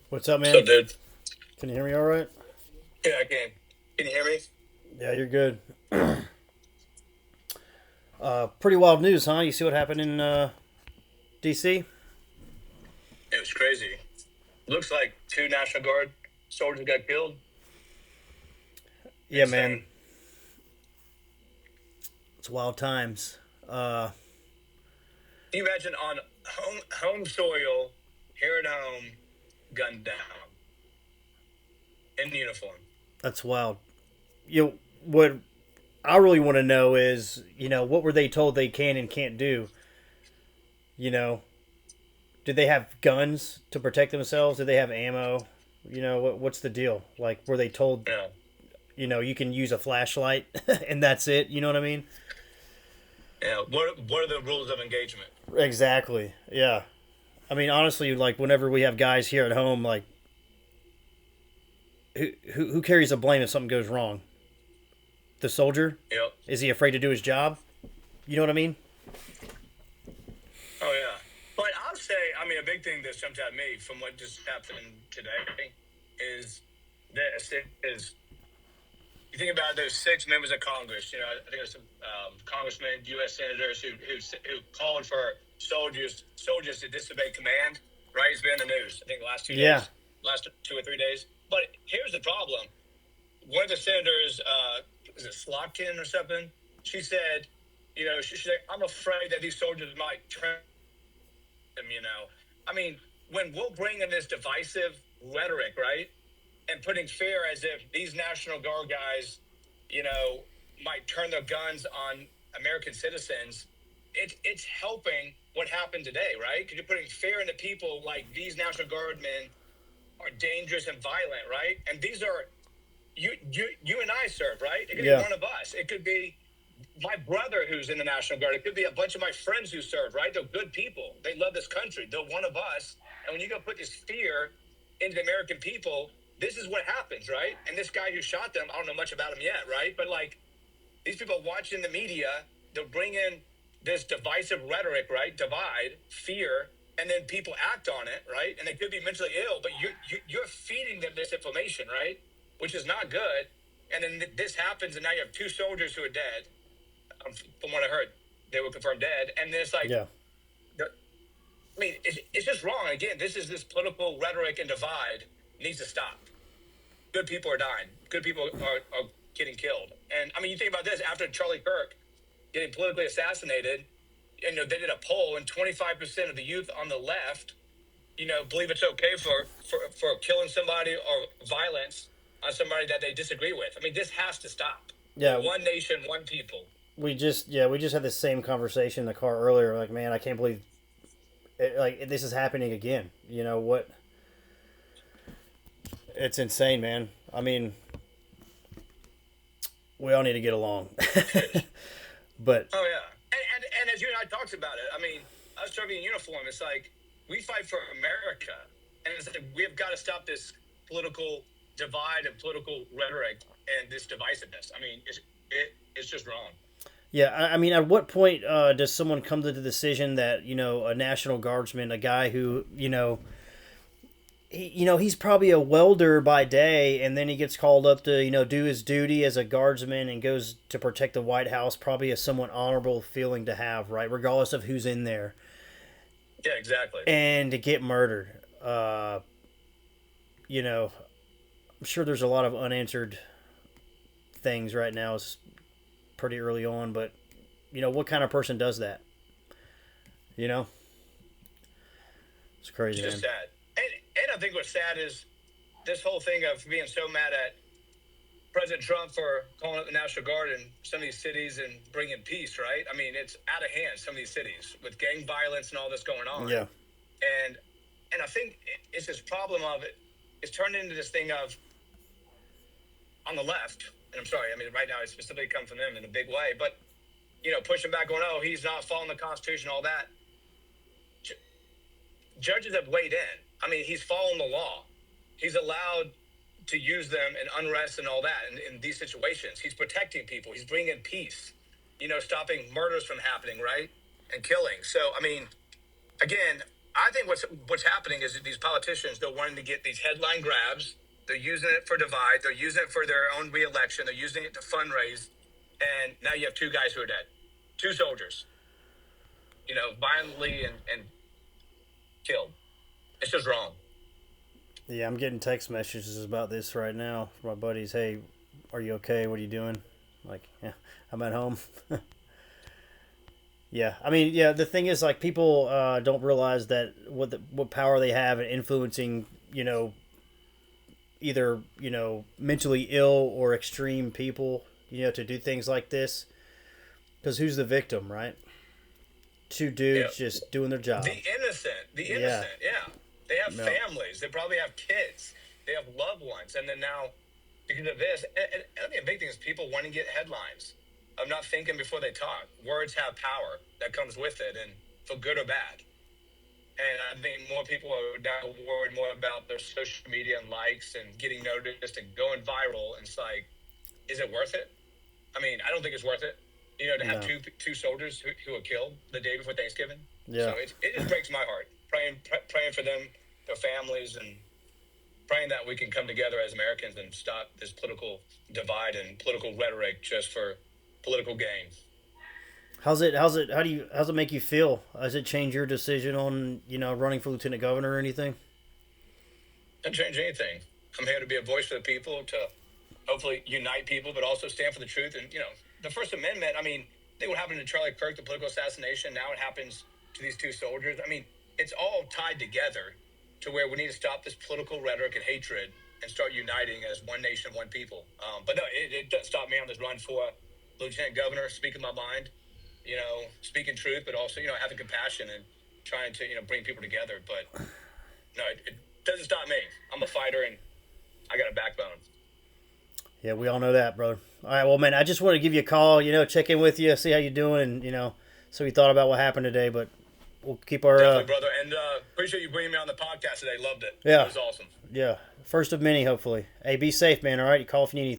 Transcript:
What's up, So, man? dude, Can you hear me all right? yeah, I can. Can you hear me? Yeah, you're good. Pretty wild news, huh? You see what happened in D.C.? It was crazy. Looks like two National Guard soldiers got killed. Yeah, man. Insane. It's wild times. Uh, Can you imagine on home soil, here at home, gunned down in uniform? that's wild. What I really want to know is, what were they told they can and can't do? You know, did they have guns to protect themselves? Did they have ammo? What's the deal? Like, were they told, Yeah, you can use a flashlight and that's it? You know what I mean? yeah. What are the rules of engagement? Exactly. Yeah. I mean, honestly, like whenever we have guys here at home, like who carries the blame if something goes wrong? The soldier? Yep. Is he afraid to do his job? You know what I mean? Oh yeah. But I'll say, I mean, a big thing that jumped at me from what just happened today is this: is you think about those six members of Congress. I think there's some congressmen, U.S. senators who called for soldiers to disobey command. Right? It's been in the news. I think the last two Yeah. days, last 2 or 3 days. But here's the problem: one of the senators, is it Slotkin or something? She said, she's like, I'm afraid that these soldiers might turn them. I mean, when we'll bring in this divisive rhetoric, right? And putting fear as if these National Guard guys, you know, might turn their guns on American citizens, it's helping what happened today, right? Because you're putting fear into people like these National Guard men are dangerous and violent, right? And these are you and I serve, right? It could be Yeah. one of us. It could be my brother who's in the National Guard. It could be a bunch of my friends who serve, right? They're good people. They love this country. They're one of us. And when you go put this fear into the American people, this is what happens, right? And this guy who shot them, I don't know much about him yet, right? But like these people watching the media, they'll bring in this divisive rhetoric, right? Divide, fear, and then people act on it, right? And they could be mentally ill, but you're feeding them this information, right? Which is not good. And then this happens, and now you have two soldiers who are dead. From what I heard, they were confirmed dead. And then it's like, Yeah. I mean, it's just wrong. Again, this political rhetoric and divide needs to stop. Good people are dying. Good people are getting killed. And I mean, you think about this after Charlie Kirk getting politically assassinated. They did a poll, and 25% of the youth on the left, believe it's okay for killing somebody or violence on somebody that they disagree with. I mean, this has to stop. We're Yeah. one nation, one people. We just had the same conversation in the car earlier. Like, man, I can't believe this is happening again. You know what? It's insane, man. I mean, we all need to get along. It is. but Oh yeah, and as you and I talked about it, I mean, us serving in uniform, it's like we fight for America, and it's like we've got to stop this political divide and political rhetoric and this divisiveness. I mean, it's just wrong. yeah, I mean, at what point does someone come to the decision that a National Guardsman, a guy who he's probably a welder by day, and then he gets called up to do his duty as a guardsman and goes to protect the White House. Probably a somewhat honorable feeling to have, right? Regardless of who's in there, Yeah, exactly. and to get murdered. You know, I'm sure there's a lot of unanswered things right now. It's pretty early on, but what kind of person does that? You know, it's It's crazy, just man. sad. And I think what's sad is this whole thing of being so mad at President Trump for calling up the National Guard in some of these cities and bringing peace, right? I mean, it's out of hand, some of these cities, with gang violence and all this going on. Yeah, And I think it's this problem of it. It's turned into this thing of on the left, and I'm sorry, I mean, right now it's specifically come from them in a big way, but pushing back, going, "Oh, he's not following the Constitution," all that. Judges have weighed in. I mean, he's following the law. He's allowed to use them in unrest and all that in these situations. He's protecting people. He's bringing peace. Stopping murders from happening, right, and killing. So, I mean, again, I think what's happening is that these politicians, they're wanting to get these headline grabs. They're using it for divide. They're using it for their own reelection. They're using it to fundraise. And now you have two guys who are dead, two soldiers, violently and killed. It's just wrong. Yeah, I'm getting text messages about this right now from my buddies. Hey, are you okay? What are you doing? Like, yeah, I'm at home. Yeah, I mean, yeah. The thing is, like, people don't realize that what power they have in influencing, either mentally ill or extreme people, to do things like this. Because who's the victim, right? Two Yeah. dudes just doing their job. The Yeah, innocent, yeah. They have no, families. They probably have kids. They have loved ones. And then now, because of this, and I think a big thing is people want to get headlines. I'm not thinking before they talk. Words have power that comes with it, and for good or bad. And I think more people are now worried more about their social media and likes and getting noticed and going viral. And it's like, is it worth it? I mean, I don't think it's worth it. To have no, two soldiers who were killed the day before Thanksgiving. So yeah. it just breaks my heart. Praying for them, their families, and praying that we can come together as Americans and stop this political divide and political rhetoric just for political gain. How's it make you feel? Does it change your decision on, running for lieutenant governor or anything? Doesn't change anything. I'm here to be a voice for the people, to hopefully unite people, but also stand for the truth. And, the First Amendment, I mean, I think what happened to Charlie Kirk, the political assassination, now it happens to these two soldiers. I mean, it's all tied together to where we need to stop this political rhetoric and hatred and start uniting as one nation, one people. But no, it doesn't stop me on this run for lieutenant governor, speaking my mind, speaking truth, but also, having compassion and trying to, bring people together. But no, it doesn't stop me. I'm a fighter and I got a backbone. Yeah, we all know that, brother. All right, well, man, I just wanted to give you a call, check in with you, see how you're doing, and so we thought about what happened today, but we'll keep our Definitely, brother. And appreciate you bringing me on the podcast today. Loved it. yeah, It was awesome. yeah, first of many, hopefully. Hey, be safe, man. All right, you call if you need anything.